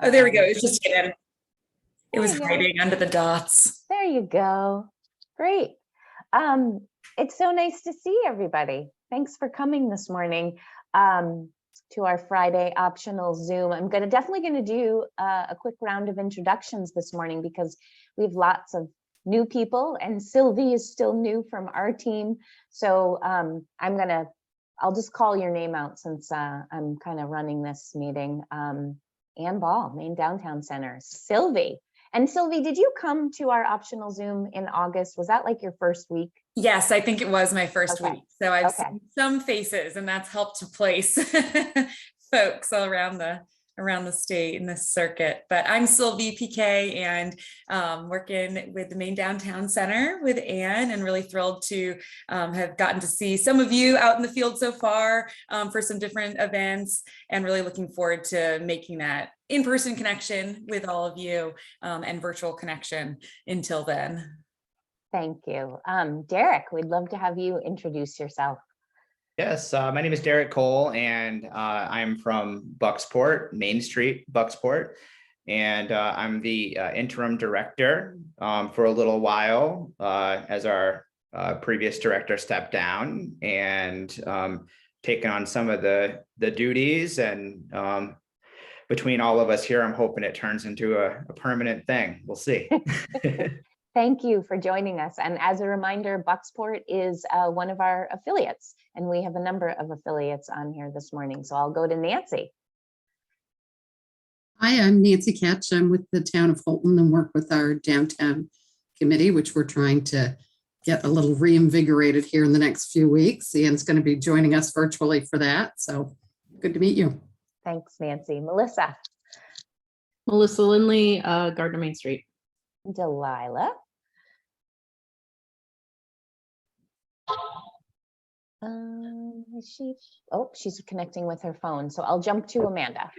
Oh, there we go. It's just hidden. It was There you go. hiding under the dots. There you go. Great. It's so nice to see everybody. Thanks for coming this morning to our Friday optional Zoom. I'm definitely going to do a quick round of introductions this morning because we have lots of new people and Sylvie is still new from our team. So I'll just call your name out since I'm kind of running this meeting. Ann Ball, Main Downtown Center. Sylvie. And Sylvie, did you come to our optional Zoom in August? Was that like your first week? Yes, I think it was my first week. So I've Okay. seen some faces and that's helped to place folks all around the state in this circuit. But I'm Sylvie PK and working with the Main Downtown Center with Ann, and really thrilled to have gotten to see some of you out in the field so far for some different events, and really looking forward to making that in-person connection with all of you and virtual connection until then. Thank you. Derek, we'd love to have you introduce yourself. Yes, my name is Derek Cole, and I'm from Bucksport, Main Street, Bucksport, and I'm the interim director for a little while as our previous director stepped down, and taken on some of the duties. And between all of us here, I'm hoping it turns into a permanent thing. We'll see. Thank you for joining us. And as a reminder, Bucksport is one of our affiliates, and we have a number of affiliates on here this morning. So I'll go to Nancy. Hi, I'm Nancy Ketch. I'm with the town of Holton and work with our downtown committee, which we're trying to get a little reinvigorated here in the next few weeks. Ian's going to be joining us virtually for that. So good to meet you. Thanks, Nancy. Melissa. Melissa Lindley, Gardner Main Street. Delilah. She's connecting with her phone. So I'll jump to Amanda.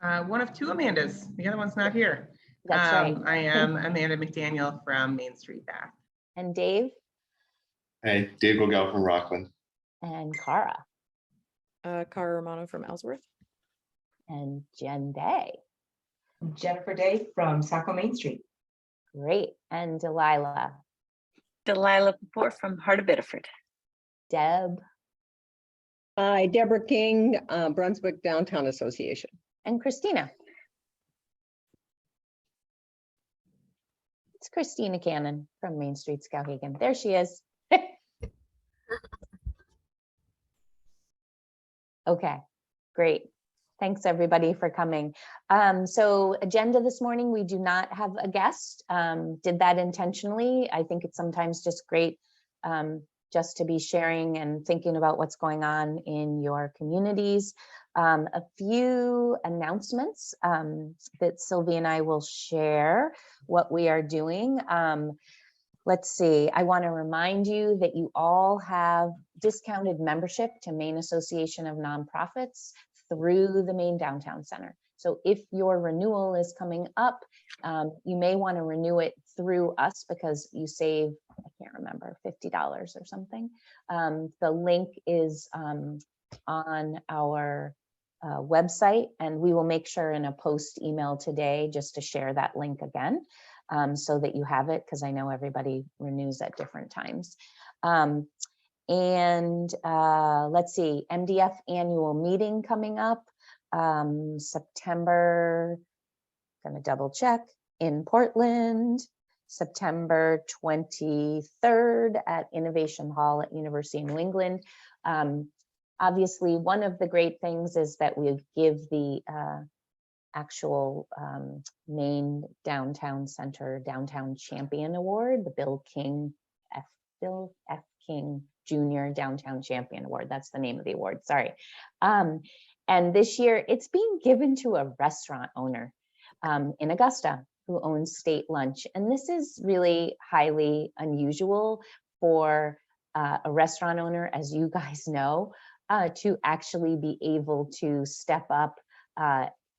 One of two Amandas. The other one's not here. That's right. I am Amanda McDaniel from Main Street Bath. And Dave. Hey, Dave Gogel from Rockland. And Cara. Cara Romano from Ellsworth. And Jen Day. Jennifer Day from Saco Main Street. Great. And Delilah. Delilah Papour from Heart of Biddeford. Deb. Hi, Deborah King, Brunswick Downtown Association. And Christina. It's Christina Cannon from Main Street Skowhegan. There she is. Okay, great. Thanks everybody for coming. So agenda this morning, we do not have a guest. Did that intentionally. I think it's sometimes just great just to be sharing and thinking about what's going on in your communities. A few announcements that Sylvie and I will share what we are doing. Let's see, I want to remind you that you all have discounted membership to Maine Association of Nonprofits through the Maine Downtown Center. So if your renewal is coming up, you may want to renew it through us because you save, I can't remember, $50 or something. The link is on our website, and we will make sure in a post email today just to share that link again so that you have it, because I know everybody renews at different times. And let's see, MDF annual meeting coming up September, gonna double check, in Portland, September 23rd at Innovation Hall at University of New England. Obviously, one of the great things is that we give the actual Maine Downtown Center Downtown Champion Award, the Bill F. King Jr. Downtown Champion Award. That's the name of the award, sorry. And this year it's being given to a restaurant owner in Augusta who owns State Lunch. And this is really highly unusual for a restaurant owner, as you guys know, to actually be able to step up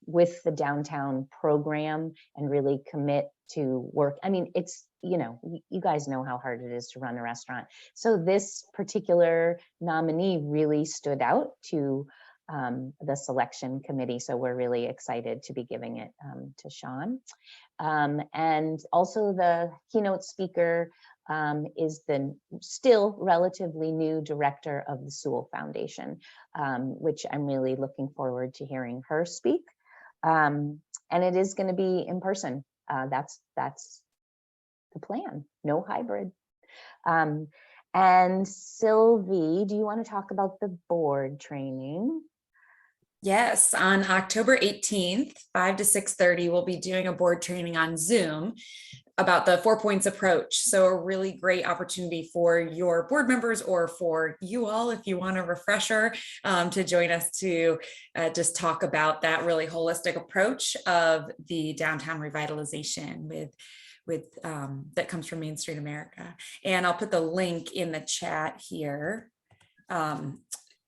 with the downtown program and really commit to work. I mean, it's, you know, you guys know how hard it is to run a restaurant. So this particular nominee really stood out to the selection committee. So we're really excited to be giving it to Sean. And also the keynote speaker is the still relatively new director of the Sewell Foundation, which I'm really looking forward to hearing her speak. And it is going to be in person. That's the plan, no hybrid. And Sylvie, do you want to talk about the board training? Yes, on October 18th, 5 to 6:30, we'll be doing a board training on Zoom about the 4 points approach. So a really great opportunity for your board members or for you all, if you want a refresher, to join us to just talk about that really holistic approach of the downtown revitalization with that comes from Main Street America. And I'll put the link in the chat here.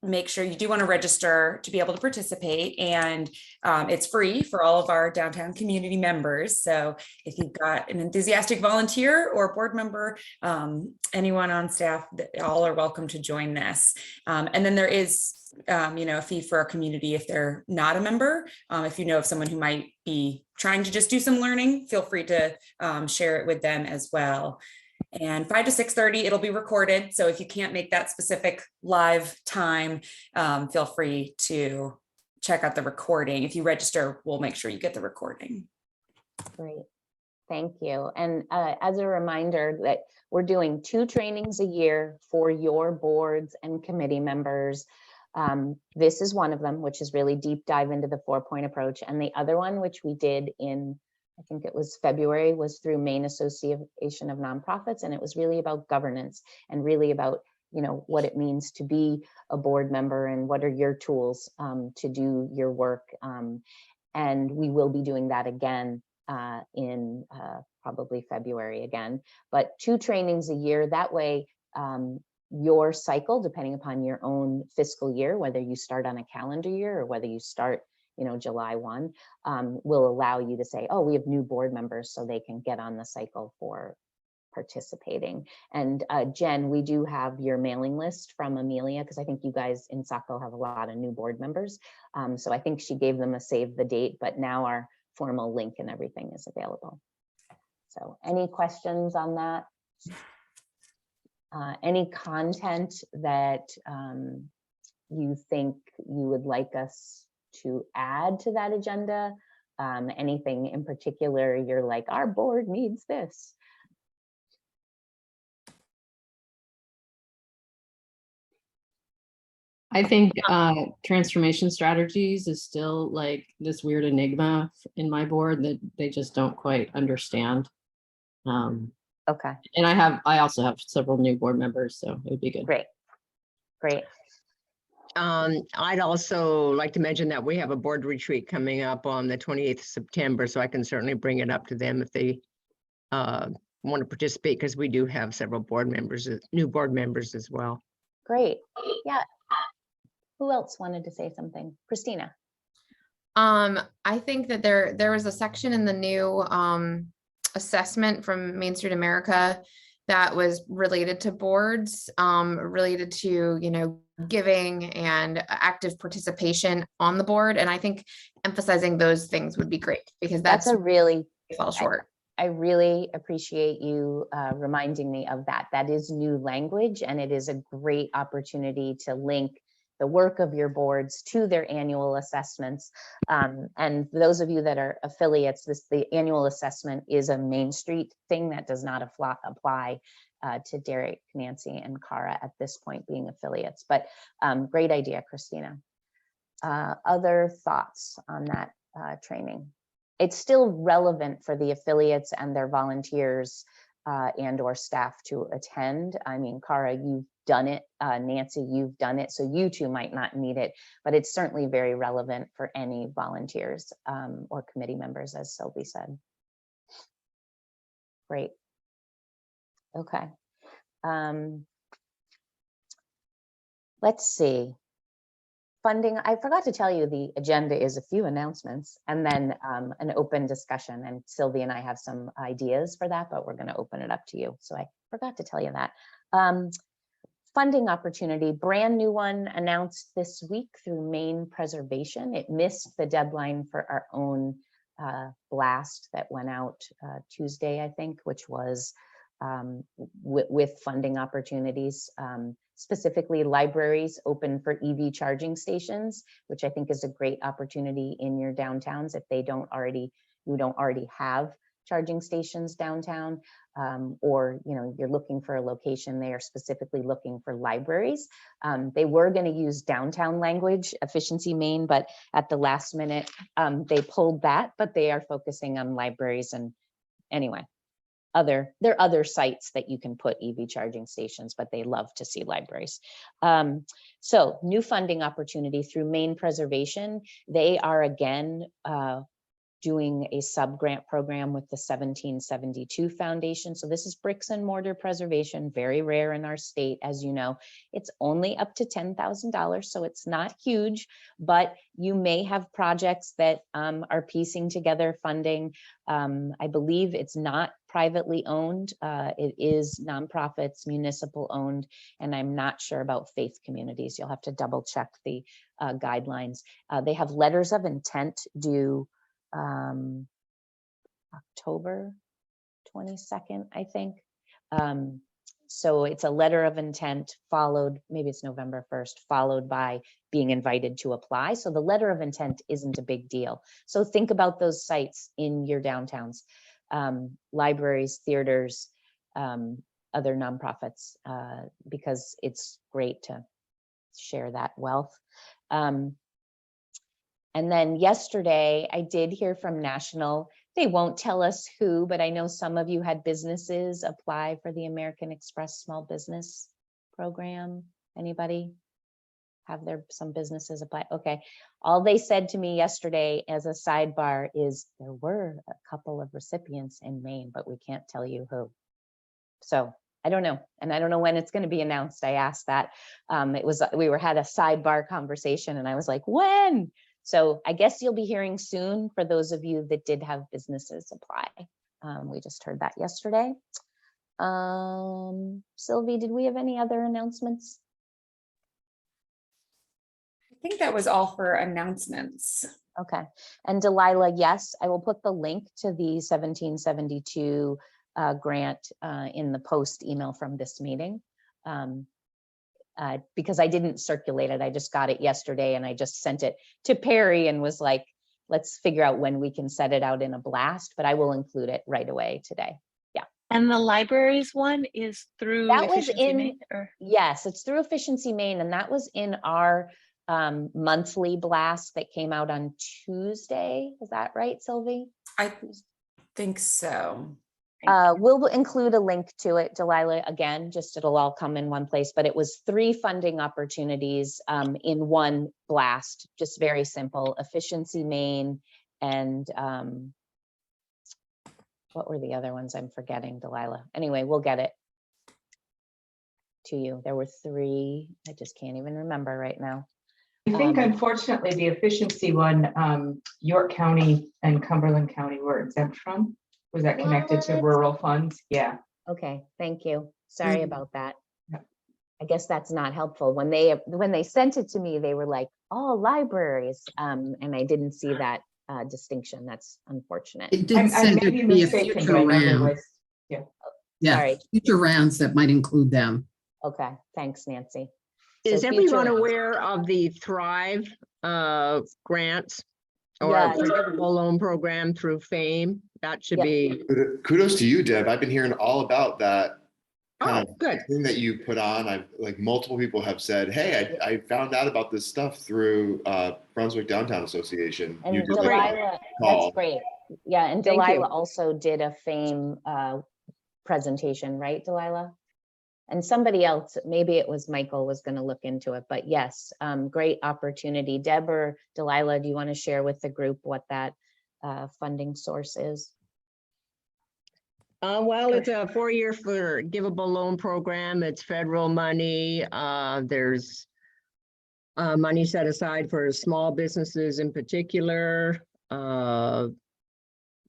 Make sure you do want to register to be able to participate, and it's free for all of our downtown community members. So if you've got an enthusiastic volunteer or board member, anyone on staff, all are welcome to join this. And then there is a fee for our community if they're not a member. If you know of someone who might be trying to just do some learning, feel free to share it with them as well. And 5 to 6:30, it'll be recorded. So if you can't make that specific live time, feel free to check out the recording. If you register, we'll make sure you get the recording. Great, thank you. And as a reminder that we're doing 2 trainings a year for your boards and committee members. This is one of them, which is really deep dive into the 4-point approach. And the other one, which we did in, I think it was February, was through Maine Association of Nonprofits. And it was really about governance and really about, what it means to be a board member and what are your tools to do your work. And we will be doing that again in probably February again, but 2 trainings a year. That way, your cycle, depending upon your own fiscal year, whether you start on a calendar year or whether you start July 1, will allow you to say, oh, we have new board members, so they can get on the cycle for participating. And Jen, we do have your mailing list from Amelia, because I think you guys in Saco have a lot of new board members. So I think she gave them a save the date, but now our formal link and everything is available. So any questions on that? Any content that you think you would like us to add to that agenda? Anything in particular you're like, our board needs this? I think transformation strategies is still like this weird enigma in my board that they just don't quite understand. Okay. And I also have several new board members, so it would be good. Great. I'd also like to mention that we have a board retreat coming up on the 28th of September, so I can certainly bring it up to them if they want to participate, because we do have several board members, new board members as well. Great. Yeah. Who else wanted to say something? Christina. I think that there was a section in the new assessment from Main Street America that was related to boards, related to, giving and active participation on the board. And I think emphasizing those things would be great, because that's a really fell short. I really appreciate you reminding me of that. That is new language, and it is a great opportunity to link the work of your boards to their annual assessments. And those of you that are affiliates, the annual assessment is a Main Street thing that does not apply to Derek, Nancy, and Cara at this point being affiliates. But great idea, Christina. Other thoughts on that training? It's still relevant for the affiliates and their volunteers and or staff to attend. I mean, Cara, you've done it. Nancy, you've done it. So you two might not need it, but it's certainly very relevant for any volunteers or committee members, as Sylvie said. Great. Okay. Let's see. Funding, I forgot to tell you the agenda is a few announcements and then an open discussion, and Sylvie and I have some ideas for that, but we're going to open it up to you. So I forgot to tell you that. funding opportunity, brand new one announced this week through Maine Preservation. It missed the deadline for our own blast that went out Tuesday, I think, which was with funding opportunities, specifically libraries open for EV charging stations, which I think is a great opportunity in your downtowns if you don't already have charging stations downtown, or you're looking for a location. They are specifically looking for libraries. They were going to use downtown language, Efficiency Maine, but at the last minute they pulled that. But they are focusing on libraries, and anyway, there are other sites that you can put EV charging stations, but they love to see libraries. So new funding opportunity through Maine Preservation. They are again doing a sub-grant program with the 1772 Foundation. So this is bricks and mortar preservation, very rare in our state, as you know. It's only up to $10,000, so it's not huge, but you may have projects that are piecing together funding. I believe it's not privately owned. It is nonprofits, municipal owned, and I'm not sure about faith communities. You'll have to double check the guidelines. They have letters of intent due October 22nd, I think. So it's a letter of intent followed, maybe it's November 1st, followed by being invited to apply. So the letter of intent isn't a big deal. So think about those sites in your downtowns, libraries, theaters, other nonprofits, because it's great to share that wealth. And then yesterday, I did hear from National. They won't tell us who, but I know some of you had businesses apply for the American Express Small Business Program. Anybody have some businesses apply? Okay. All they said to me yesterday as a sidebar is there were a couple of recipients in Maine, but we can't tell you who. So I don't know. And I don't know when it's going to be announced. I asked that. We had a sidebar conversation and I was like, when? So I guess you'll be hearing soon for those of you that did have businesses apply. We just heard that yesterday. Sylvie, did we have any other announcements? I think that was all for announcements. Okay. And Delilah, yes, I will put the link to the 1772 grant in the post email from this meeting. Because I didn't circulate it. I just got it yesterday and I just sent it to Perry and was like, let's figure out when we can set it out in a blast, but I will include it right away today. Yeah. And the libraries one is through That was Efficiency in, Maine, or? yes, it's through Efficiency Maine, and that was in our monthly blast that came out on Tuesday. Is that right, Sylvie? I think so. We'll include a link to it, Delilah, again, just it'll all come in one place, but it was 3 funding opportunities in one blast, just very simple. Efficiency Maine and what were the other ones? I'm forgetting, Delilah. Anyway, we'll get it to you. There were 3, I just can't even remember right now. I think unfortunately the efficiency one, York County and Cumberland County were exempt from. Was that connected to rural funds? Yeah. Okay, thank you. Sorry about that. I guess that's not helpful. When they sent it to me, they were like, "Oh, libraries," and I didn't see that distinction. That's unfortunate. It did send it to be a future round. Yeah. Yeah, Sorry. future rounds that might include them. Okay, thanks, Nancy. Is So everyone future- aware of the Thrive grants or Yeah. forgivable loan program through FAME? That should Yep. be. Kudos to you, Deb. I've been hearing all about that kind Oh, of good. thing that you put on. I've like multiple people have said, hey, I found out about this stuff through Brunswick Downtown Association. And You did Delilah, call. that's great. Yeah, and Thank you. Delilah also did a FAME presentation, right, Delilah? And somebody else, maybe it was Michael, was going to look into it, but yes, great opportunity. Deb or Delilah, do you want to share with the group what that funding source is? Well, it's a 4-year forgivable loan program. It's federal money. There's money set aside for small businesses in particular.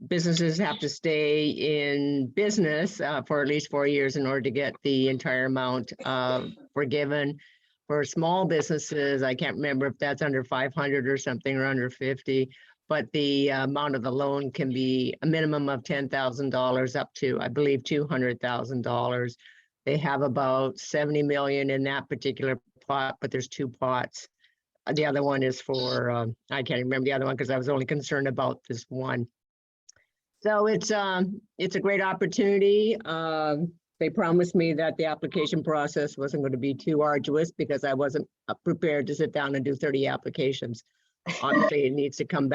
businesses have to stay in business for at least 4 years in order to get the entire amount forgiven. For small businesses, I can't remember if that's under 500 or something or under 50, but the amount of the loan can be a minimum of $10,000 up to, I believe, $200,000. They have about 70 million in that particular pot, but there's 2 pots. The other one is for, I can't remember the other one because I was only concerned about this one. So it's a great opportunity. They promised me that the application process wasn't going to be too arduous because I wasn't prepared to sit down and do 30 applications. Obviously, it needs to come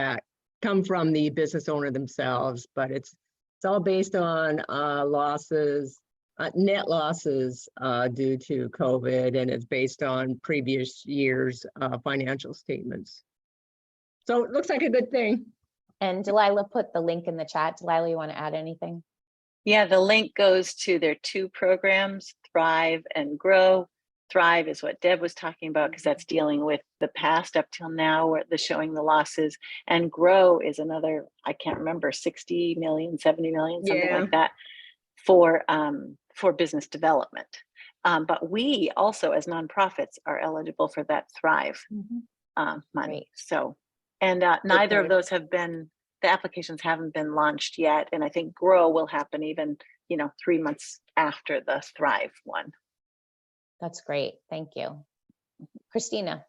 from the business owner themselves, but it's all based on losses, net losses due to COVID, and it's based on previous years' financial statements. So it looks like a good thing. And Delilah put the link in the chat. Delilah, you want to add anything? Yeah, the link goes to their 2 programs, Thrive and Grow. Thrive is what Deb was talking about because that's dealing with the past up till now, where the showing the losses. And Grow is another, I can't remember, 60 million, 70 million, something like that, for business development. But we also, as nonprofits, are eligible for that Thrive money. Great. So, and neither of those have been, the applications haven't been launched yet. And I think Grow will happen even, 3 months after the Thrive one. That's great. Thank you. Christina.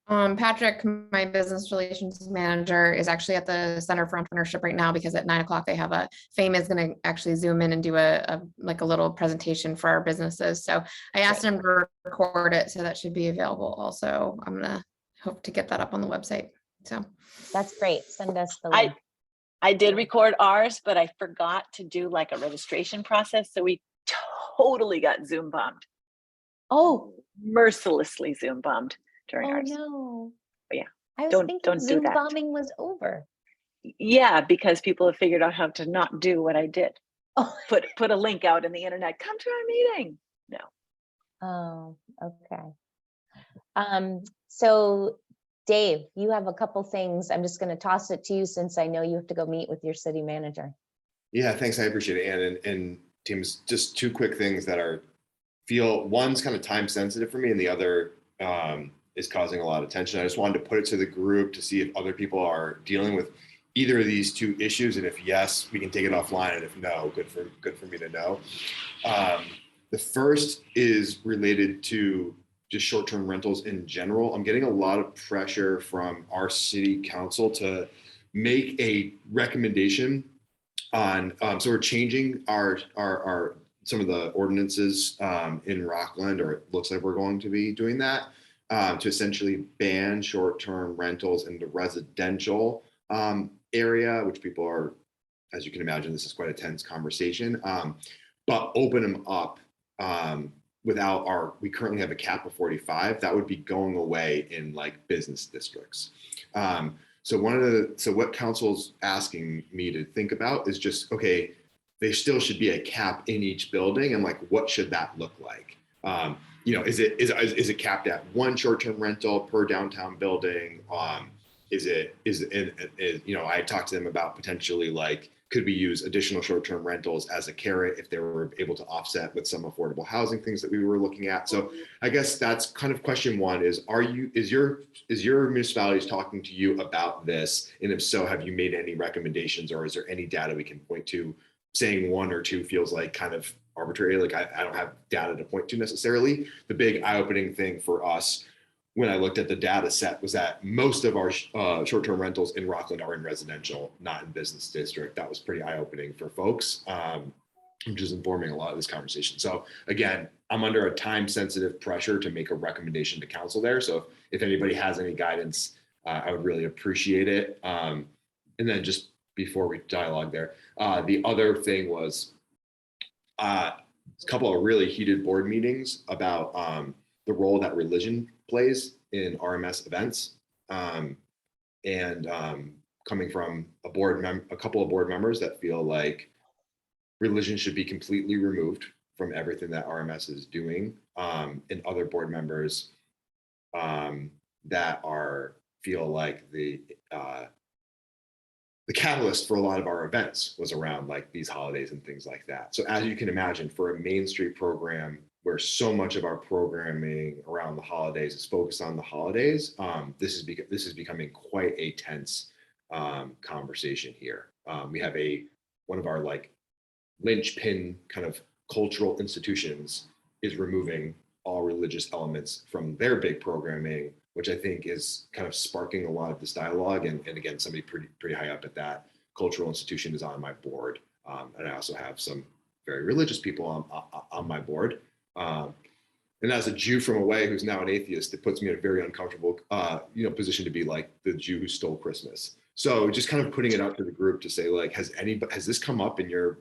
Patrick, my business relations manager, is actually at the Center for Entrepreneurship right now because at 9 o'clock they have Fame is going to actually zoom in and do a little presentation for our businesses. So I asked him to record it, so that should be available also. I'm gonna hope to get that up on the website. So that's great. Send us the link. I did record ours, but I forgot to do like a registration process. So we totally got Zoom bombed. Oh, mercilessly Zoom bombed during ours. No. But yeah. I was thinking don't Zoom do that. bombing was over. Yeah, because people have figured out how to not do what I did. Oh. Put a link out in the internet. Come to our meeting. No. Oh, okay. So Dave, you have a couple things. I'm just going to toss it to you since I know you have to go meet with your city manager. Yeah, thanks. I appreciate it, Ann and teams. Just 2 quick things that one's kind of time sensitive for me, and the other is causing a lot of tension. I just wanted to put it to the group to see if other people are dealing with either of these 2 issues, and if yes, we can take it offline, and if no, good for me to know. The first is related to just short-term rentals in general. I'm getting a lot of pressure from our city council to make a recommendation on, so we're changing our some of the ordinances in Rockland, or it looks like we're going to be doing that, to essentially ban short-term rentals in the residential area, which people are, as you can imagine, this is quite a tense conversation, but open them up we currently have a cap of 45, that would be going away in like business districts. So what council's asking me to think about is just, okay, there still should be a cap in each building, and like, what should that look like? Is it capped at 1 short-term rental per downtown building? I talked to them about potentially like, could we use additional short-term rentals as a carrot if they were able to offset with some affordable housing things that we were looking at? So I guess that's kind of question 1 is your municipalities talking to you about this? And if so, have you made any recommendations, or is there any data we can point to? Saying 1 or 2 feels like kind of arbitrary. Like I don't have data to point to necessarily. The big eye-opening thing for us when I looked at the data set was that most of our short-term rentals in Rockland are in residential, not in business district. That was pretty eye-opening for folks, which is informing a lot of this conversation. So again, I'm under a time-sensitive pressure to make a recommendation to council there. So if anybody has any guidance, I would really appreciate it. And then just before we dialogue there, the other thing was a couple of really heated board meetings about the role that religion plays in RMS events, and coming from a couple of board members that feel like religion should be completely removed from everything that RMS is doing, and other board members that feel like the the catalyst for a lot of our events was around like these holidays and things like that. So as you can imagine, for a Main Street program where so much of our programming around the holidays is focused on the holidays, this is becoming quite a tense conversation here. We have one of our like linchpin kind of cultural institutions is removing all religious elements from their big programming, which I think is kind of sparking a lot of this dialogue. And again, somebody pretty high up at that cultural institution is on my board. And I also have some very religious people on my board. And as a Jew from away who's now an atheist, it puts me in a very uncomfortable position to be like the Jew who stole Christmas. So just kind of putting it out to the group to say, like, has this come up in your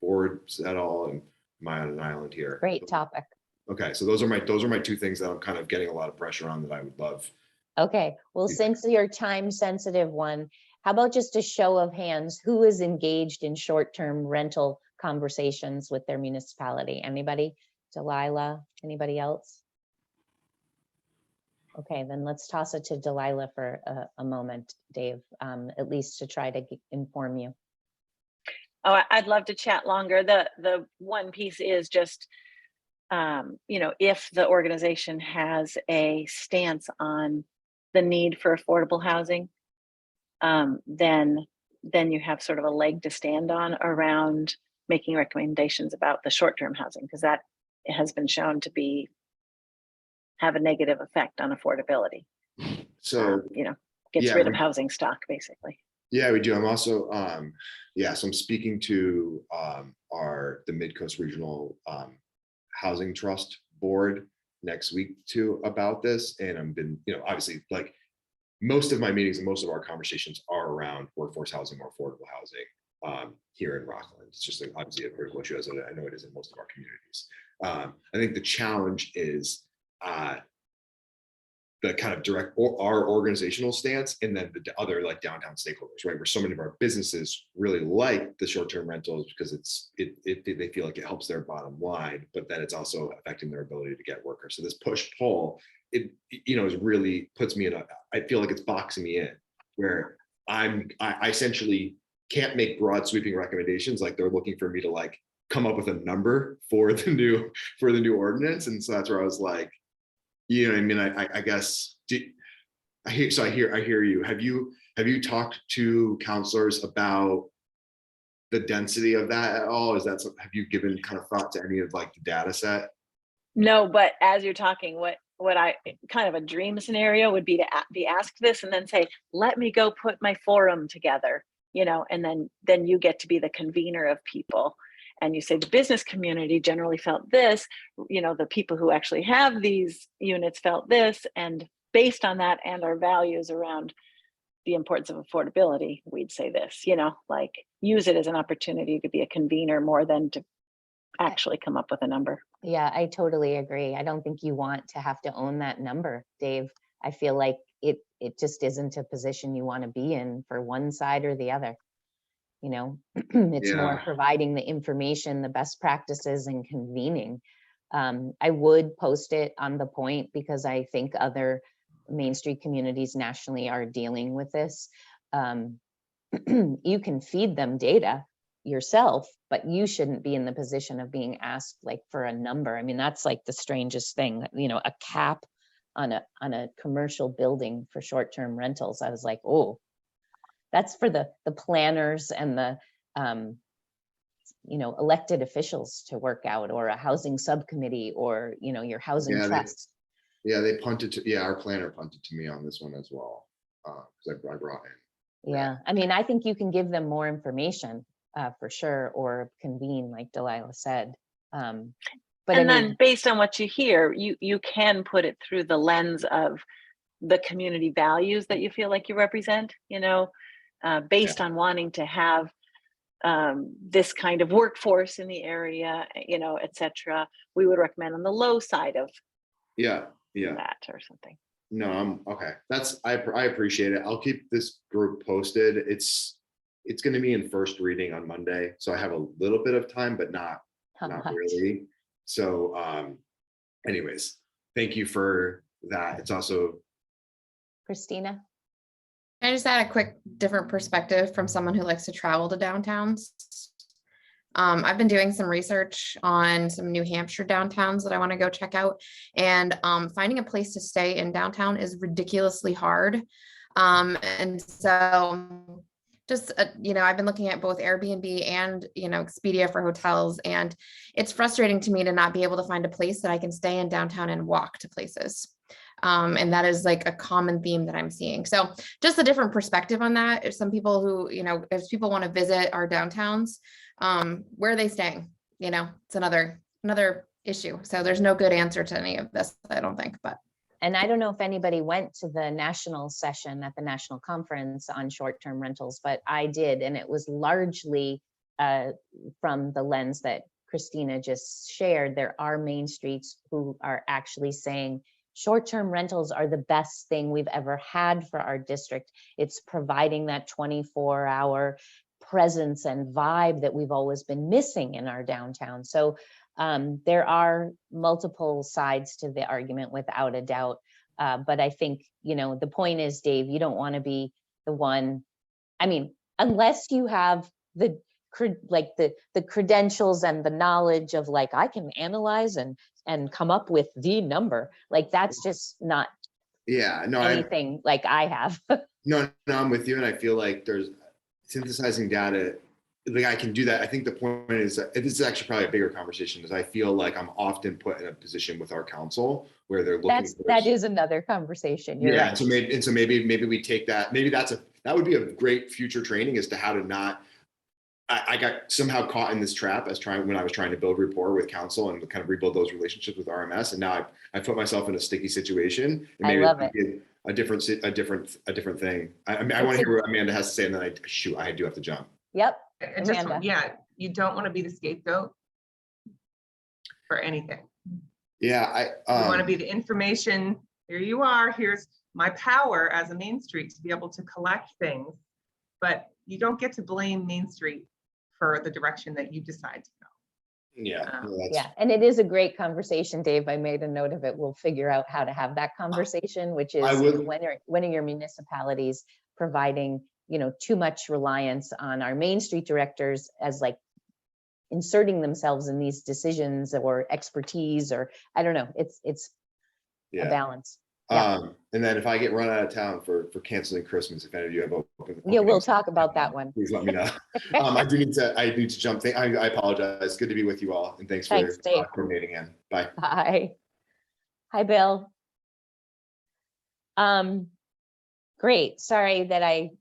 boards at all? And am I on an island here? Great topic. Okay, so those are my two things that I'm kind of getting a lot of pressure on that I would love. Okay, well, since you're time sensitive one, how about just a show of hands? Who is engaged in short-term rental conversations with their municipality? Anybody? Delilah, anybody else? Okay, then let's toss it to Delilah for a moment, Dave, at least to try to inform you. Oh, I'd love to chat longer. The one piece is just, if the organization has a stance on the need for affordable housing, then you have sort of a leg to stand on around making recommendations about the short-term housing, because that has been shown to have a negative effect on affordability. So, gets rid of housing stock, basically. Yeah, we do. I'm also, so I'm speaking to the Mid-Coast Regional Housing Trust Board next week too about this. And I've been, obviously, like most of my meetings and most of our conversations are around workforce housing or affordable housing here in Rockland. It's just like obviously a critical issue, as I know it is in most of our communities. I think the challenge is the kind of direct our organizational stance, and then the other like downtown stakeholders, right? Where so many of our businesses really like the short-term rentals because they feel like it helps their bottom line, but then it's also affecting their ability to get workers. So this push-pull, it is really puts me in I feel like it's boxing me in, where I essentially can't make broad sweeping recommendations. Like they're looking for me to like come up with a number for the new ordinance, and so that's where I was like, I mean, I guess I hear you. Have you talked to counselors about the density of that at all? Have you given kind of thought to any of like the data set? No, but as you're talking, what I kind of a dream scenario would be to be asked this and then say, let me go put my forum together, and then you get to be the convener of people. And you say the business community generally felt this, the people who actually have these units felt this, and based on that and our values around the importance of affordability, we'd say this, like use it as an opportunity to be a convener more than to actually come up with a number. Yeah, I totally agree. I don't think you want to have to own that number, Dave. I feel like it just isn't a position you want to be in for one side or the other. It's more providing the information, the best practices, and convening. I would post it on the point because I think other Main Street communities nationally are dealing with this. You can feed them data yourself, but you shouldn't be in the position of being asked like for a number. I mean, that's like the strangest thing, a cap on a commercial building for short-term rentals. I was like, oh, that's for the planners and the elected officials to work out, or a housing subcommittee, or your housing trust. Our planner punted to me on this one as well, because I brought in. Yeah, I mean, I think you can give them more information for sure, or convene, like Delilah said. But then based on what you hear, you can put it through the lens of the community values that you feel like you represent, based on wanting to have this kind of workforce in the area, et cetera. We would recommend on the low side of that or something. No, I'm okay. I appreciate it. I'll keep this group posted. It's going to be in first reading on Monday, so I have a little bit of time, but not really. So anyways, thank you for that. It's also Christina. I just add a quick different perspective from someone who likes to travel to downtowns. I've been doing some research on some New Hampshire downtowns that I want to go check out, and finding a place to stay in downtown is ridiculously hard. And so just, I've been looking at both Airbnb and, Expedia for hotels, and it's frustrating to me to not be able to find a place that I can stay in downtown and walk to places. And that is like a common theme that I'm seeing. So just a different perspective on that. If some people who, if people want to visit our downtowns, where are they staying? It's another issue. So there's no good answer to any of this, I don't think, but. And I don't know if anybody went to the national session at the national conference on short-term rentals, but I did. And it was largely from the lens that Christina just shared. There are Main Streets who are actually saying short-term rentals are the best thing we've ever had for our district. It's providing that 24-hour presence and vibe that we've always been missing in our downtown. So there are multiple sides to the argument, without a doubt. But I think, the point is, Dave, you don't want to be the one. I mean, unless you have the credentials and the knowledge of I can analyze and come up with the number. That's just not anything I have. No, I'm with you. And I feel like there's synthesizing data. I can do that. I think the point is that this is actually probably a bigger conversation, is I feel like I'm often put in a position with our council where they're looking that is another conversation. You're right. So maybe we take that. Maybe that would be a great future training, as to how to not. I got somehow caught in this trap when I was trying to build rapport with council and kind of rebuild those relationships with RMS, and now I put myself in a sticky situation. And maybe I love it. A different thing. I want to hear what Amanda has to say, and then I do have to jump. Yep. You don't want to be the scapegoat for anything. Yeah, you want to be the information. Here you are. Here's my power as a Main Street to be able to collect things, but you don't get to blame Main Street for the direction that you decide to go. Yeah. And it is a great conversation, Dave. I made a note of it. We'll figure out how to have that conversation, which is when are your municipalities providing too much reliance on our Main Street directors as inserting themselves in these decisions or expertise, or I don't know. It's a balance. And then if I get run out of town for canceling Christmas, if any of you have open. We'll talk about that one. Please let me know. I need to jump. I apologize. Good to be with you all, and thanks for coordinating in. Bye. Bye. Hi, Bill. Great. Sorry that I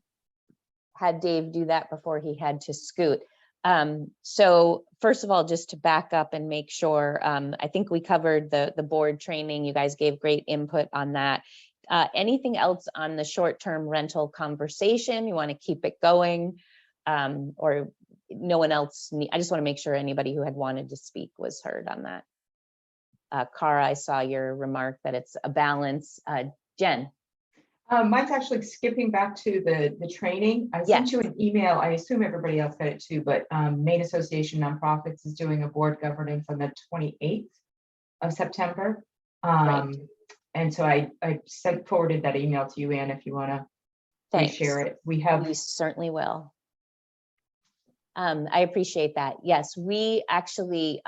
had Dave do that before he had to scoot. So first of all, just to back up and make sure, I think we covered the board training. You guys gave great input on that. Anything else on the short-term rental conversation? You want to keep it going, or no one else? I just want to make sure anybody who had wanted to speak was heard on that. Cara, I saw your remark that it's a balance. Jen. Mine's actually skipping back to the training. I sent you an email. I assume everybody else got it too, but Maine Association Nonprofits is doing a board governance on the 28th of September. And so I forwarded that email to you, Anne, if you want to share it. We certainly will. I appreciate that. Yes, we actually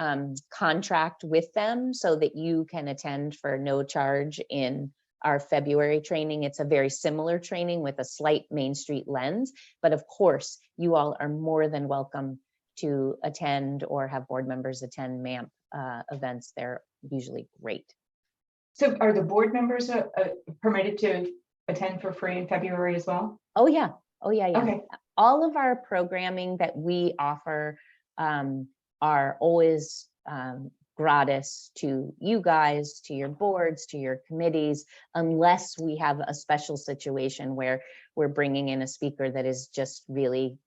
contract with them so that you can attend for no charge in our February training. It's a very similar training with a slight Main Street lens, but of course, you all are more than welcome to attend or have board members attend MAMP events. They're usually great. So are the board members permitted to attend for free in February as well? Oh yeah. Okay. All of our programming that we offer are always gratis to you guys, to your boards, to your committees, unless we have a special situation where we're bringing in a speaker that is just really,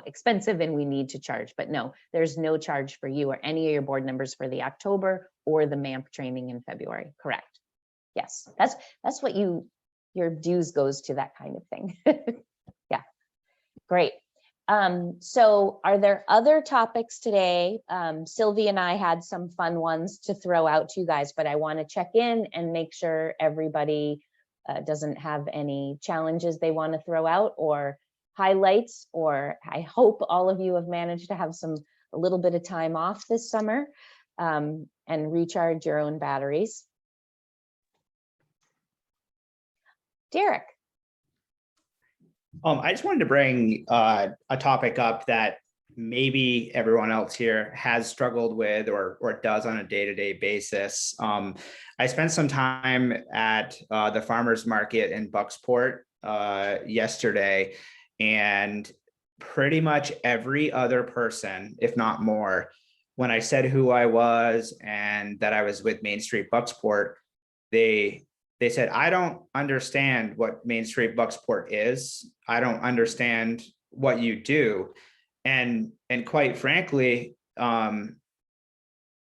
expensive and we need to charge. But no, there's no charge for you or any of your board members for the October or the MAMP training in February. Correct. Yes, that's what your dues goes to, that kind of thing. Yeah, great. So are there other topics today? Sylvie and I had some fun ones to throw out to you guys, but I want to check in and make sure everybody doesn't have any challenges they want to throw out or highlights, or I hope all of you have managed to have a little bit of time off this summer and recharge your own batteries. Derek. I just wanted to bring a topic up that maybe everyone else here has struggled with or does on a day-to-day basis. I spent some time at the farmers market in Bucksport yesterday, and pretty much every other person, if not more, when I said who I was and that I was with Main Street Bucksport, they said, I don't understand what Main Street Bucksport is. I don't understand what you do. And quite frankly, I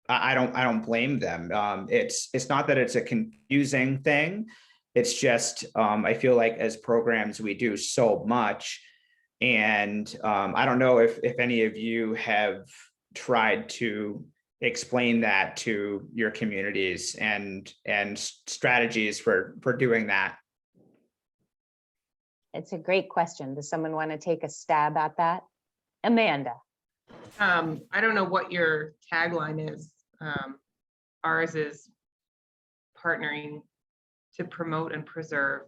don't blame them. It's not that it's a confusing thing. It's just, I feel like as programs, we do so much. And I don't know if any of you have tried to explain that to your communities and strategies for doing that. It's a great question. Does someone want to take a stab at that? Amanda. I don't know what your tagline is. Ours is partnering to promote and preserve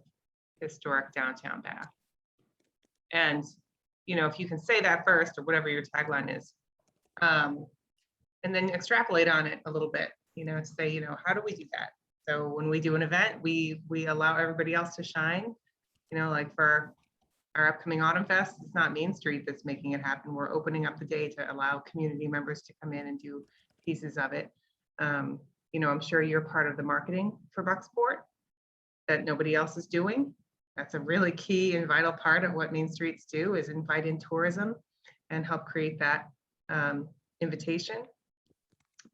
historic downtown Bath. And, you know, if you can say that first or whatever your tagline is, and then extrapolate on it a little bit, you know, say, you know, how do we do that? So when we do an event, we allow everybody else to shine, you know, like for our upcoming Autumn Fest, it's not Main Street that's making it happen. We're opening up the day to allow community members to come in and do pieces of it. You know, I'm sure you're part of the marketing for Bucksport that nobody else is doing. That's a really key and vital part of what Main Streets do, is invite in tourism and help create that invitation.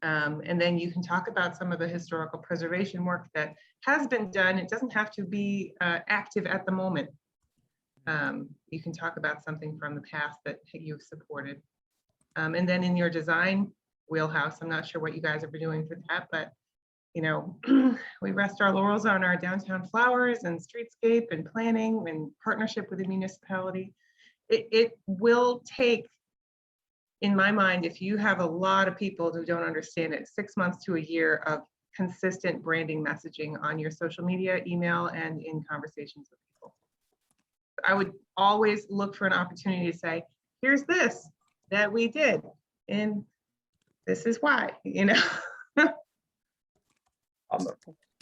And then you can talk about some of the historical preservation work that has been done. It doesn't have to be active at the moment. You can talk about something from the past that you've supported. And then in your design wheelhouse, I'm not sure what you guys are doing for that, but you know, we rest our laurels on our downtown flowers and streetscape and planning and partnership with the municipality. It will take, in my mind, if you have a lot of people who don't understand it, 6 months to a year of consistent branding messaging on your social media, email, and in conversations with people. I would always look for an opportunity to say, here's this that we did, and this is why, you know.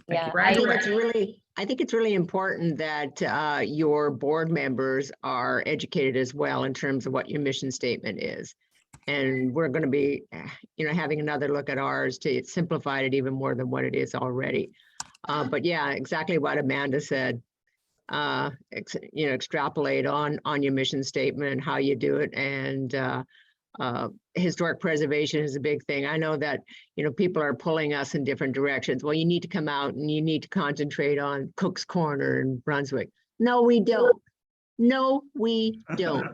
Yeah, I think it's really important that your board members are educated as well in terms of what your mission statement is. And we're going to be, you know, having another look at ours to simplify it even more than what it is already. But yeah, exactly what Amanda said. You know, extrapolate on your mission statement, how you do it, and historic preservation is a big thing. I know that, you know, people are pulling us in different directions. Well, you need to come out and you need to concentrate on Cook's Corner and Brunswick. No, we don't. No, we don't.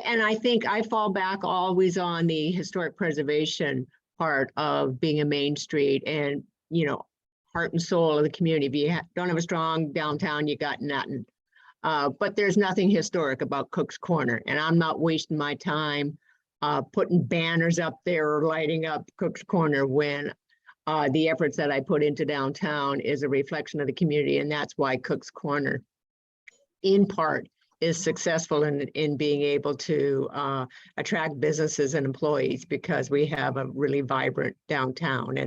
And I think I fall back always on the historic preservation part of being a Main Street and, you know, heart and soul of the community. If you don't have a strong downtown, you got nothing. But there's nothing historic about Cook's Corner, and I'm not wasting my time putting banners up there or lighting up Cook's Corner when the efforts that I put into downtown is a reflection of the community, and that's why Cook's Corner, in part, is successful in being able to attract businesses and employees, because we have a really vibrant downtown.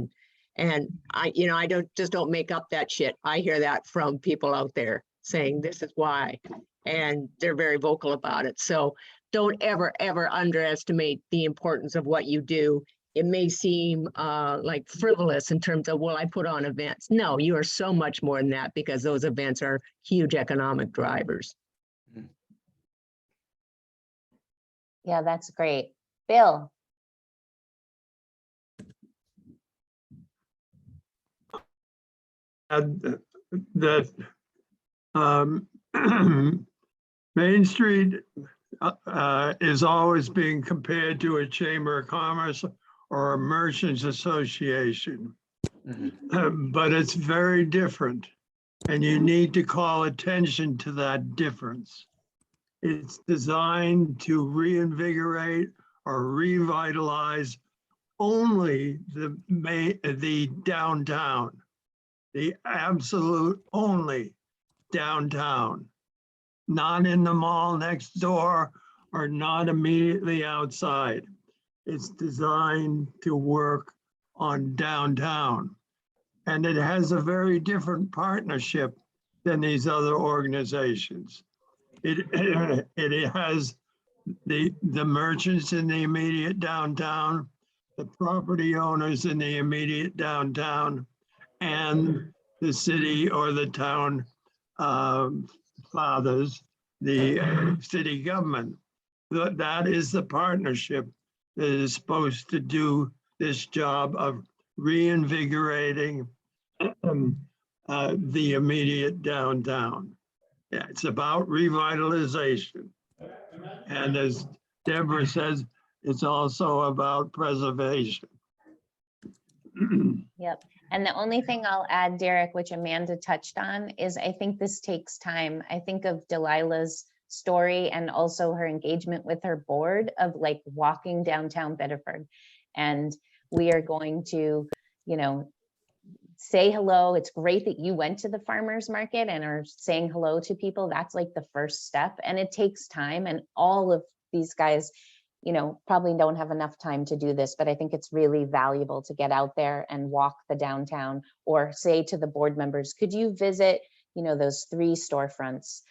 And I, you know, I don't make up that shit. I hear that from people out there saying this is why, and they're very vocal about it. So don't ever underestimate the importance of what you do. It may seem like frivolous in terms of, well, I put on events. No, you are so much more than that, because those events are huge economic drivers. Yeah, that's great. Bill. That Main Street is always being compared to a Chamber of Commerce or a Merchants Association, but it's very different. And you need to call attention to that difference. It's designed to reinvigorate or revitalize only the downtown, the absolute only downtown, not in the mall next door or not immediately outside. It's designed to work on downtown. And it has a very different partnership than these other organizations. It has the merchants in the immediate downtown, the property owners in the immediate downtown, and the city or the town fathers, the city government. That is the partnership that is supposed to do this job of reinvigorating the immediate downtown. Yeah, it's about revitalization. And as Deborah says, it's also about preservation. Yep. And the only thing I'll add, Derek, which Amanda touched on, is I think this takes time. I think of Delilah's story and also her engagement with her board of like walking downtown Bedford. And we are going to, you know, say hello. It's great that you went to the farmer's market and are saying hello to people. That's like the first step. And it takes time. And all of these guys, you know, probably don't have enough time to do this, but I think it's really valuable to get out there and walk the downtown, or say to the board members, could you visit, you know, those 3 storefronts,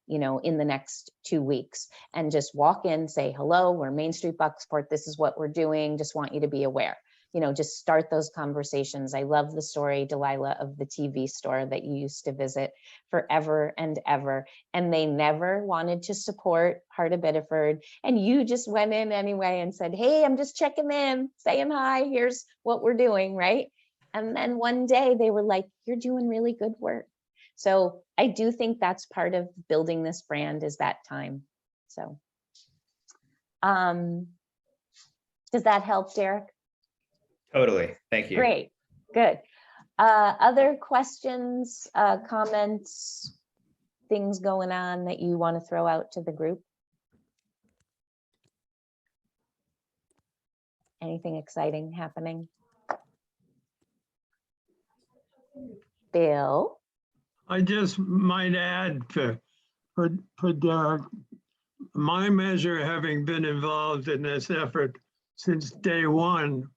you know, in the next 2 weeks, and just walk in, say, hello, we're Main Street Bucksport. This is what we're doing. Just want you to be aware. You know, just start those conversations. I love the story, Delilah, of the TV store that you used to visit forever and ever. And they never wanted to support Heart of Bedford. And you just went in anyway and said, hey, I'm just checking in, saying hi, here's what we're doing, right? And then one day they were like, you're doing really good work. So I do think that's part of building this brand, is that time. So does that help, Derek? Totally. Thank you. Great, good. Other questions, comments, things going on that you want to throw out to the group? Anything exciting happening? Bill? I just might add for Derek, my measure, having been involved in this effort since day one,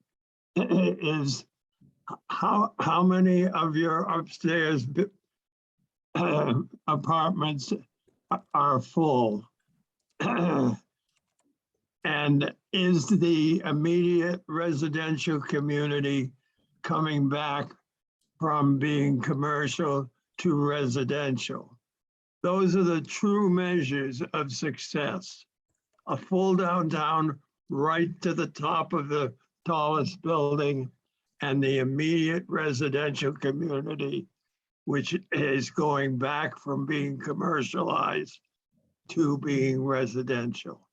is how many of your upstairs apartments are full? And is the immediate residential community coming back from being commercial to residential? Those are the true measures of success. A full downtown right to the top of the tallest building, and the immediate residential community, which is going back from being commercialized to being residential.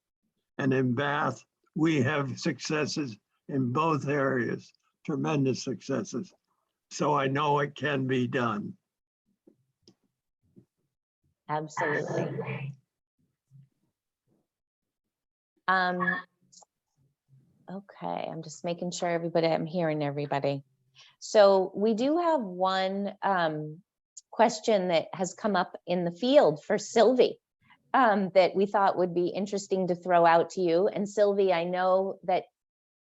And in Bath, we have successes in both areas, tremendous successes. So I know it can be done. Absolutely. Okay, I'm just making sure I'm hearing everybody. So we do have one question that has come up in the field for Sylvie that we thought would be interesting to throw out to you. And Sylvie, I know that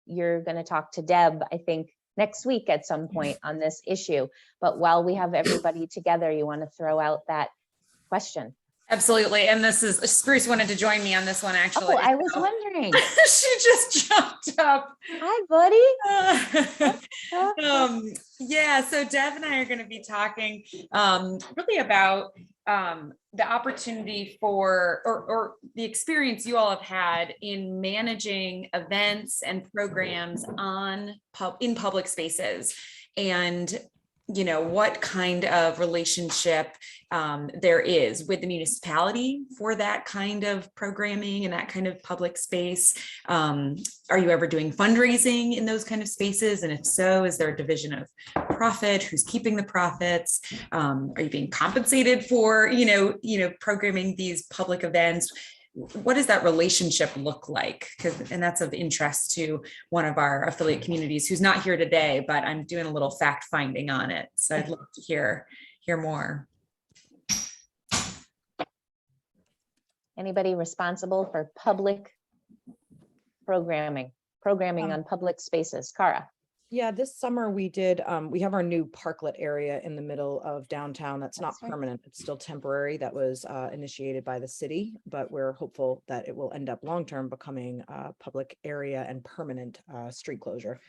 you're going to talk to Deb, I think, next week at some point on this issue. But while we have everybody together, you want to throw out that question? Absolutely. And this is Spruce wanted to join me on this one, actually. Oh, I was wondering. She just jumped up. Hi, buddy. Yeah, so Deb and I are going to be talking really about the opportunity for, or the experience you all have had in managing events and programs in public spaces. And you know, what kind of relationship there is with the municipality for that kind of programming and that kind of public space. Are you ever doing fundraising in those kind of spaces? And if so, is there a division of profit? Who's keeping the profits? Are you being compensated for, you know, programming these public events? What does that relationship look like? And that's of interest to one of our affiliate communities who's not here today, but I'm doing a little fact finding on it. So I'd love to hear more. Anybody responsible for public programming on public spaces? Cara. Yeah, this summer we did, we have our new parklet area in the middle of downtown. That's not permanent. It's still temporary. That was initiated by the city, but we're hopeful that it will end up long-term becoming a public area and permanent street closure.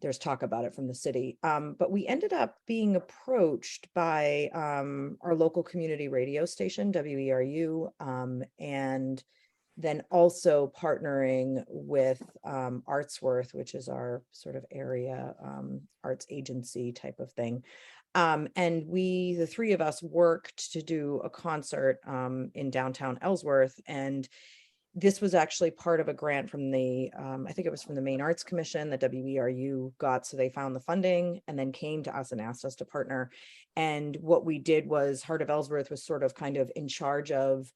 There's talk about it from the city. But we ended up being approached by our local community radio station, WERU, and then also partnering with Artsworth, which is our sort of area arts agency type of thing. And we, the three of us, worked to do a concert in downtown Ellsworth. And this was actually part of a grant from the, I think it was from the Maine Arts Commission that WERU got. So they found the funding and then came to us and asked us to partner. And what we did was Heart of Ellsworth was sort of kind of in charge of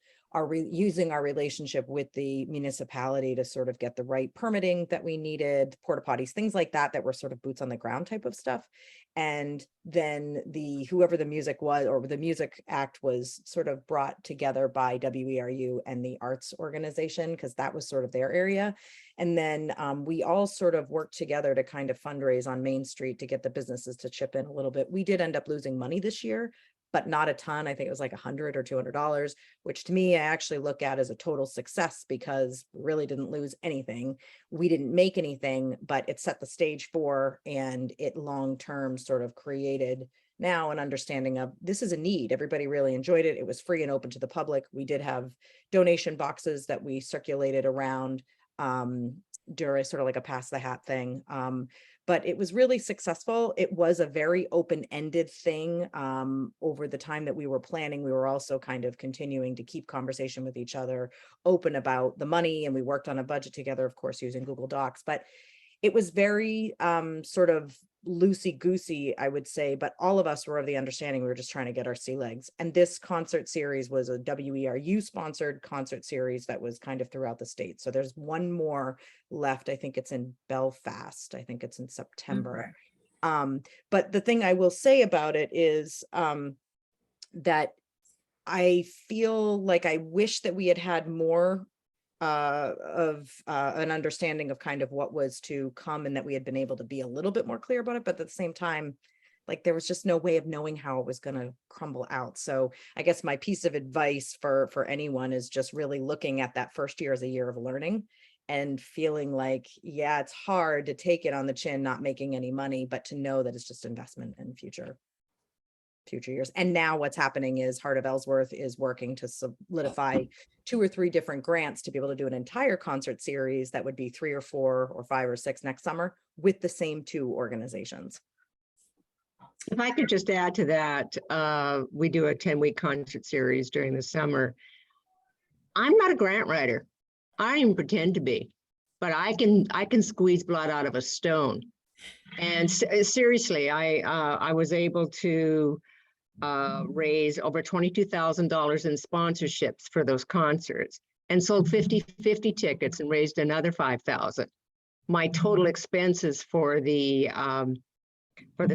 using our relationship with the municipality to sort of get the right permitting that we needed, porta potties, things like that, that were sort of boots on the ground type of stuff. And then whoever the music was, or the music act was sort of brought together by WERU and the arts organization, because that was sort of their area. And then we all sort of worked together to kind of fundraise on Main Street to get the businesses to chip in a little bit. We did end up losing money this year, but not a ton. I think it was like $100 or $200, which to me, I actually look at as a total success because we really didn't lose anything. We didn't make anything, but it set the stage for, and it long-term sort of created now an understanding of this is a need. Everybody really enjoyed it. It was free and open to the public. We did have donation boxes that we circulated around during sort of like a pass the hat thing. But it was really successful. It was a very open-ended thing. Over the time that we were planning, we were also kind of continuing to keep conversation with each other, open about the money, and we worked on a budget together, of course, using Google Docs. But it was very sort of loosey-goosey, I would say, but all of us were of the understanding we were just trying to get our sea legs. And this concert series was a WERU sponsored concert series that was kind of throughout the state. So there's one more left. I think it's in Belfast. I think it's in September. But the thing I will say about it is that I feel like I wish that we had had more of an understanding of kind of what was to come, and that we had been able to be a little bit more clear about it. But at the same time, like there was just no way of knowing how it was going to crumble out. So I guess my piece of advice for anyone is just really looking at that first year as a year of learning and feeling like, yeah, it's hard to take it on the chin, not making any money, but to know that it's just investment in future years. And now what's happening is Heart of Ellsworth is working to solidify 2 or 3 different grants to be able to do an entire concert series that would be 3 or 4 or 5 or 6 next summer with the same 2 organizations. If I could just add to that, we do a 10-week concert series during the summer. I'm not a grant writer. I don't even pretend to be, but I can squeeze blood out of a stone. And seriously, I was able to raise over $22,000 in sponsorships for those concerts and sold 50 tickets and raised another 5,000. My total expenses for the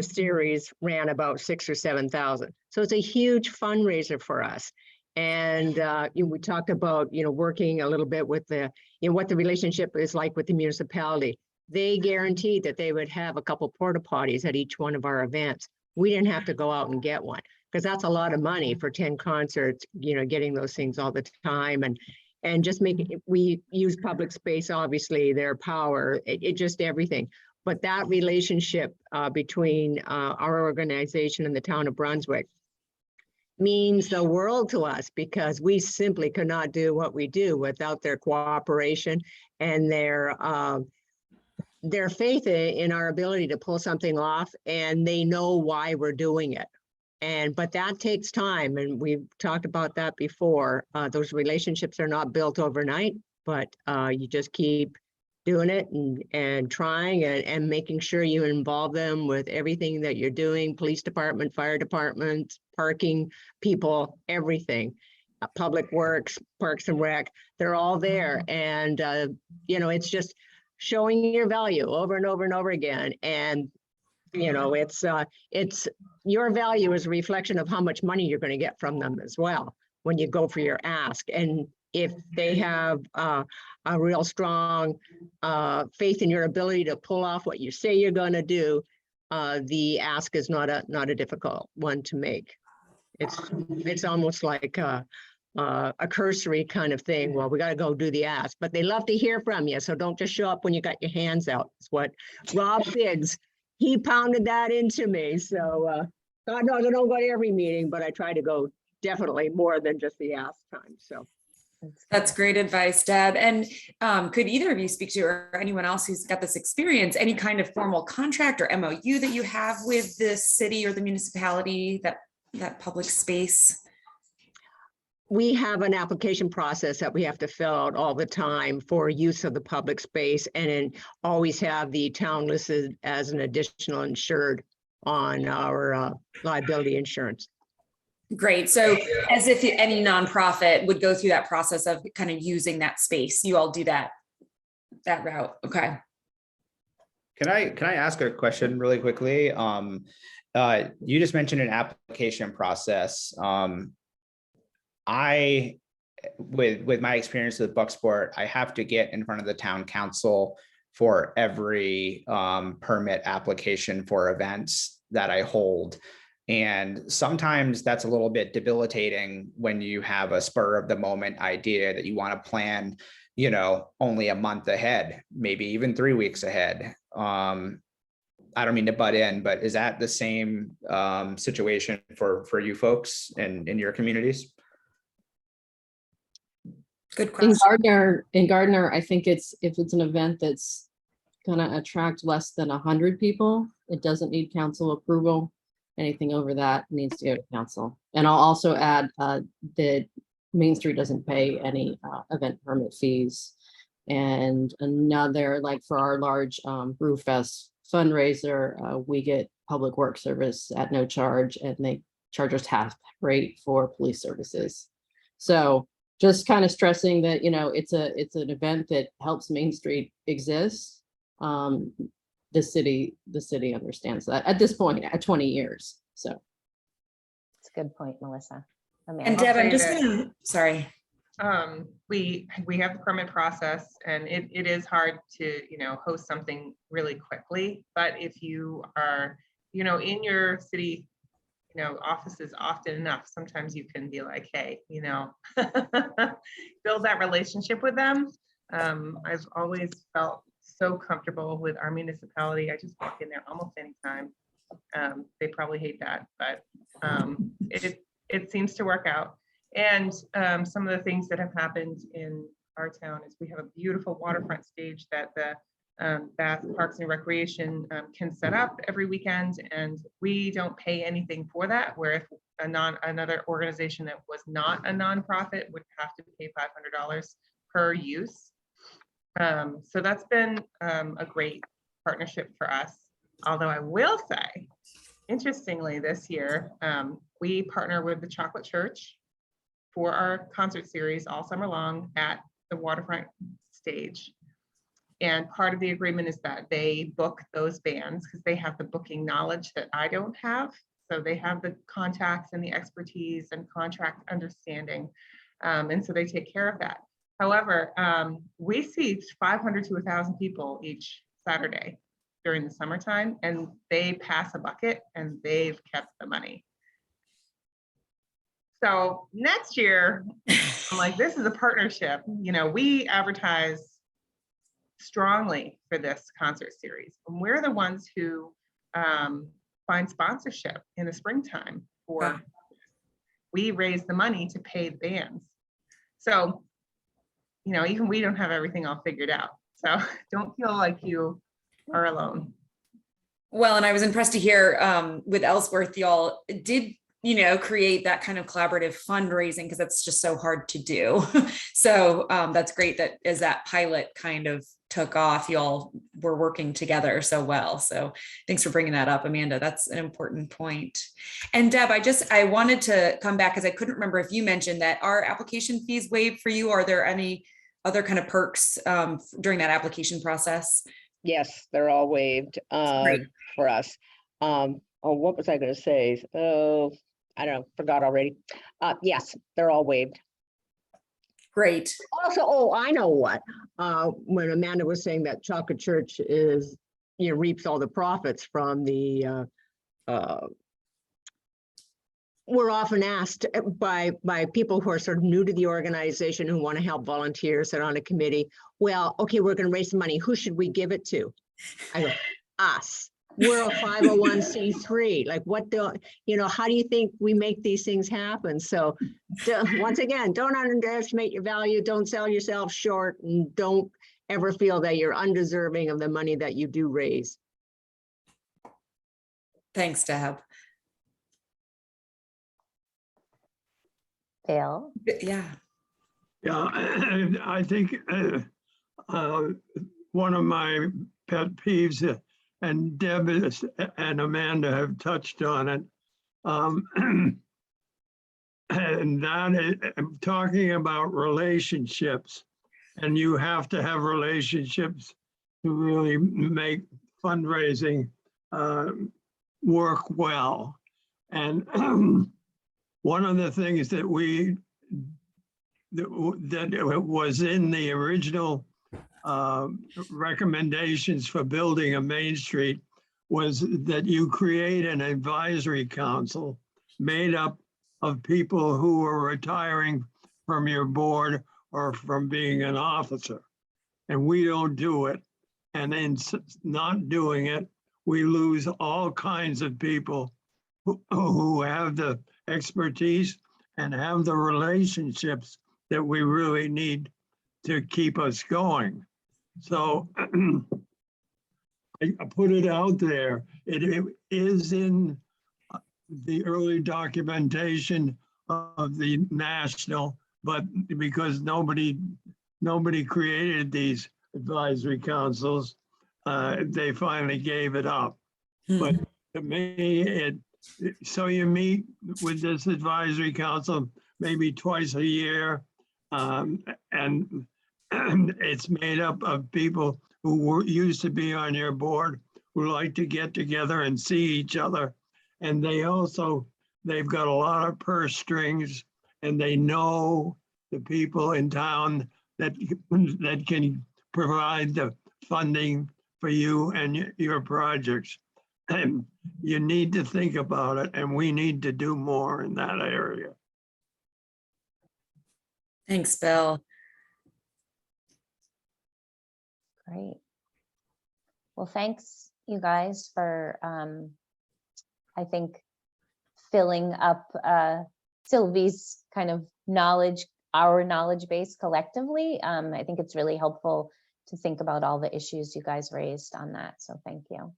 series ran about 6,000 or 7,000. So it's a huge fundraiser for us. And we talked about, working a little bit with what the relationship is like with the municipality. They guaranteed that they would have a couple porta potties at each one of our events. We didn't have to go out and get one, because that's a lot of money for 10 concerts, getting those things all the time. And just we use public space, obviously, their power, it just everything. But that relationship between our organization and the town of Brunswick means the world to us, because we simply could not do what we do without their cooperation and their their faith in our ability to pull something off, and they know why we're doing it. But that takes time, and we've talked about that before. Those relationships are not built overnight, but you just keep doing it and trying and making sure you involve them with everything that you're doing, police department, fire department, parking people, everything. Public Works, Parks and Rec, they're all there. And, it's just showing your value over and over and over again. And, it's your value is a reflection of how much money you're going to get from them as well when you go for your ask. And if they have a real strong faith in your ability to pull off what you say you're going to do, the ask is not a difficult one to make. It's almost like a cursory kind of thing. Well, we got to go do the ask, but they love to hear from you. So don't just show up when you got your hands out. It's what Rob Biggs, he pounded that into me. So God knows I don't go to every meeting, but I try to go definitely more than just the ask time. So that's great advice, Deb. And could either of you speak to, or anyone else who's got this experience, any kind of formal contract or MOU that you have with the city or the municipality, that public space? We have an application process that we have to fill out all the time for use of the public space, and then always have the town listed as an additional insured on our liability insurance. Great. So as if any nonprofit would go through that process of kind of using that space, you all do that route. Okay. Can I ask a question really quickly? You just mentioned an application process. With my experience with Bucksport, I have to get in front of the town council for every permit application for events that I hold. And sometimes that's a little bit debilitating when you have a spur of the moment idea that you want to plan, only a month ahead, maybe even 3 weeks ahead. I don't mean to butt in, but is that the same situation for you folks in your communities? Good question. In Gardner, I think if it's an event that's gonna attract less than 100 people, it doesn't need council approval. Anything over that needs to go to council. And I'll also add that Main Street doesn't pay any event permit fees. And another, like for our large Brew Fest fundraiser, we get Public Works service at no charge, and they charge us half rate for police services. So just kind of stressing that, it's an event that helps Main Street exist. The city understands that at this point at 20 years. So it's a good point, Melissa. And Deb, I'm just gonna, sorry. We have the permit process, and it is hard to, host something really quickly. But if you are, in your city, offices often enough, sometimes you can be like, hey, build that relationship with them. I've always felt so comfortable with our municipality. I just walk in there almost anytime. They probably hate that, but it seems to work out. And some of the things that have happened in our town is we have a beautiful waterfront stage that the Bath Parks and Recreation can set up every weekend, and we don't pay anything for that, where if another organization that was not a nonprofit would have to pay $500 per use. So that's been a great partnership for us. Although I will say, interestingly, this year, we partner with the Chocolate Church for our concert series all summer long at the waterfront stage. And part of the agreement is that they book those bands because they have the booking knowledge that I don't have. So they have the contacts and the expertise and contract understanding. And so they take care of that. However, we see 500 to 1,000 people each Saturday during the summertime, and they pass a bucket and they've kept the money. So next year, I'm like, this is a partnership. We advertise strongly for this concert series, and we're the ones who find sponsorship in the springtime for. We raise the money to pay the bands. So, even we don't have everything all figured out. So don't feel like you are alone. Well, and I was impressed to hear with Ellsworth, y'all did, create that kind of collaborative fundraising because that's just so hard to do. So that's great that as that pilot kind of took off, y'all were working together so well. So thanks for bringing that up, Amanda. That's an important point. And Deb, I wanted to come back because I couldn't remember if you mentioned that our application fees waived for you. Are there any other kind of perks during that application process? Yes, they're all waived for us. Oh, what was I going to say? Oh, I don't know, forgot already. Yes, they're all waived. Great. Also, oh, I know what. When Amanda was saying that Chocolate Church is, reaps all the profits from the we're often asked by people who are sort of new to the organization who want to help volunteers that are on a committee. Well, okay, we're going to raise some money. Who should we give it to? I go, us. We're a 501c3. Like, what do how do you think we make these things happen? So once again, don't underestimate your value. Don't sell yourself short, and don't ever feel that you're undeserving of the money that you do raise. Thanks, Deb. Bill? Yeah. Yeah, I think one of my pet peeves, and Deb and Amanda have touched on it, and that is talking about relationships. And you have to have relationships to really make fundraising work well. And one of the things that that was in the original recommendations for building a Main Street was that you create an advisory council made up of people who are retiring from your board or from being an officer. And we don't do it. And in not doing it, we lose all kinds of people who have the expertise and have the relationships that we really need to keep us going. So I put it out there. It is in the early documentation of the national, but because nobody created these advisory councils, they finally gave it up. But to me, so you meet with this advisory council maybe twice a year, and it's made up of people who used to be on your board, who like to get together and see each other. And they've got a lot of purse strings, and they know the people in town that can provide the funding for you and your projects. And you need to think about it, and we need to do more in that area. Thanks, Bill. Great. Well, thanks you guys for, I think, filling up Sylvie's kind of knowledge, our knowledge base collectively. I think it's really helpful to think about all the issues you guys raised on that. So thank you.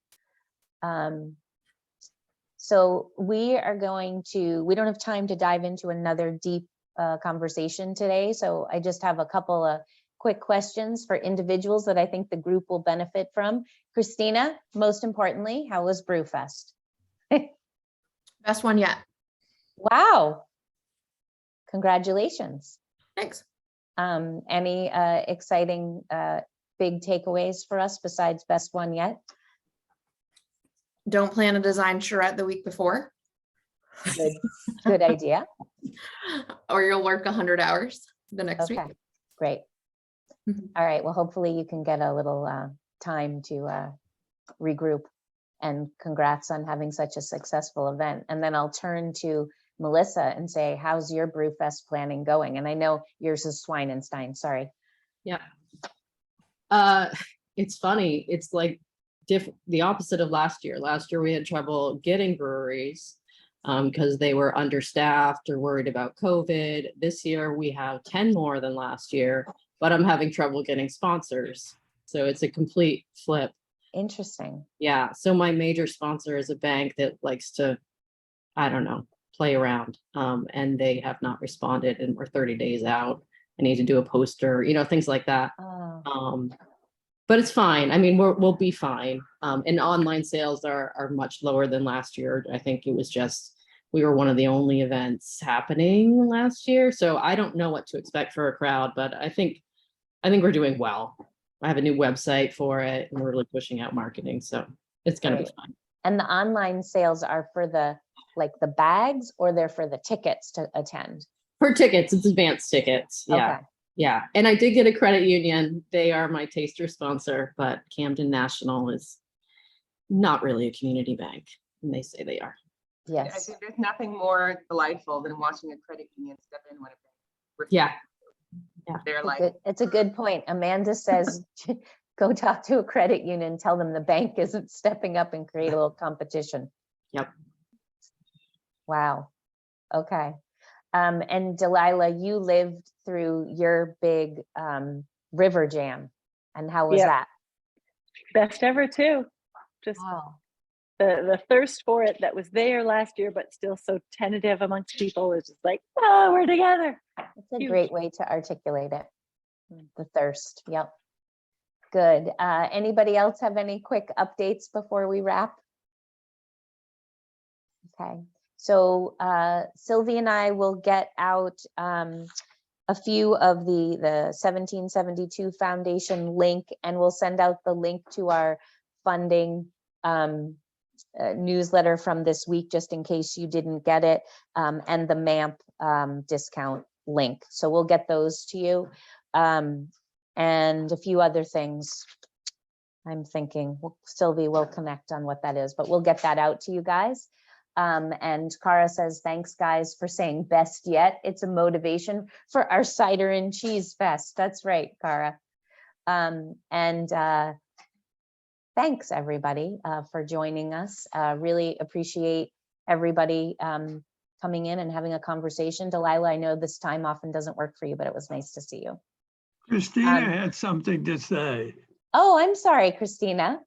So we don't have time to dive into another deep conversation today. So I just have a couple of quick questions for individuals that I think the group will benefit from. Christina, most importantly, how was Brewfest? Best one yet. Wow. Congratulations. Thanks. Any exciting big takeaways for us besides best one yet? Don't plan a design charrette the week before. Good idea. Or you'll work 100 hours the next week. Great. All right. Well, hopefully you can get a little time to regroup, and congrats on having such a successful event. And then I'll turn to Melissa and say, how's your Brewfest planning going? And I know yours is Schweinenstein. Sorry. Yeah. It's funny. It's like the opposite of last year. Last year we had trouble getting breweries because they were understaffed or worried about COVID. This year we have 10 more than last year, but I'm having trouble getting sponsors. So it's a complete flip. Interesting. Yeah, so my major sponsor is a bank that likes to, I don't know, play around. And they have not responded and we're 30 days out. I need to do a poster, things like that. Oh, But it's fine. I mean, we'll be fine. And online sales are much lower than last year. I think it was just, we were one of the only events happening last year. So I don't know what to expect for a crowd, but I think we're doing well. I have a new website for it and we're really pushing out marketing. So it's going to be Great. fun. and the online sales are for the bags, or they're for the tickets to attend? For tickets, it's advanced tickets. Yeah. Okay. Yeah. And I did get a credit union. They are my taster sponsor, but Camden National is not really a community bank. And they say they are. I Yes. think there's nothing more delightful than watching a credit union step in when a Yeah. they're like, It's a good point. Amanda says, go talk to a credit union, tell them the bank isn't stepping up and create a little competition. Yep. Wow. Okay. And Delilah, you lived through your big river jam. And how was Yep. that? Best ever too. Just Wow. the thirst for it that was there last year, but still so tentative amongst people is just like, oh, we're together. It's a Huge. great way to articulate it. The thirst. Yep. Good. Anybody else have any quick updates before we wrap? Okay. So Sylvie and I will get out a few of the 1772 Foundation link, and we'll send out the link to our funding newsletter from this week, just in case you didn't get it, and the MAMP discount link. So we'll get those to you, and a few other things. I'm thinking Sylvie will connect on what that is, but we'll get that out to you guys. And Cara says, thanks guys for saying best yet. It's a motivation for our cider and cheese fest. That's right, Cara. Thanks everybody for joining us. Really appreciate everybody coming in and having a conversation. Delilah, I know this time often doesn't work for you, but it was nice to see you. Christina had something to say. Oh, I'm sorry, Christina.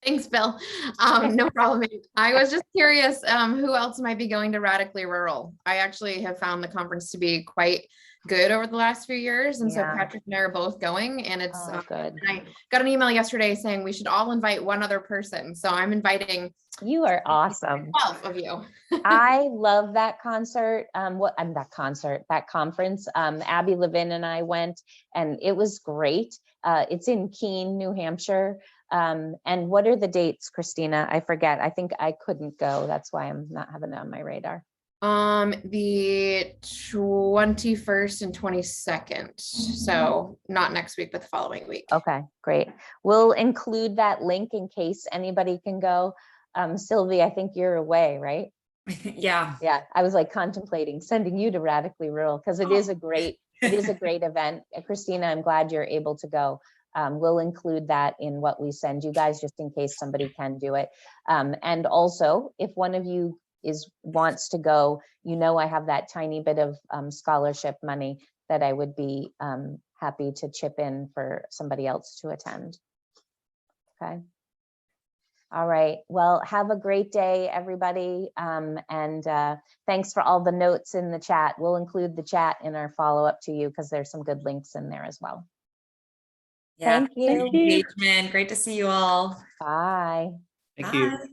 Thanks, Bill. No problem. I was just curious who else might be going to Radically Rural. I actually have found the conference to be quite good over the last few years. And so Yeah. Patrick and I are both going, and it's good. and I got an email yesterday saying we should all invite one other person. So I'm inviting You are awesome. 12 of you. I love that concert. That conference. Abby Levin and I went, and it was great. It's in Keene, New Hampshire. And what are the dates, Christina? I forget. I think I couldn't go. That's why I'm not having it on my radar. The 21st and 22nd. So not next week, but the following week. Okay, great. We'll include that link in case anybody can go. Sylvie, I think you're away, right? Yeah. Yeah, I was like contemplating sending you to Radically Rural because it is a great event. Christina, I'm glad you're able to go. We'll include that in what we send you guys, just in case somebody can do it. And also, if one of you wants to go, I have that tiny bit of scholarship money that I would be happy to chip in for somebody else to attend. Okay. All right. Well, have a great day, everybody. And thanks for all the notes in the chat. We'll include the chat in our follow-up to you because there's some good links in there as well. Yeah. Thank you. Engagement. Great to see you all. Bye. Thank you. Bye.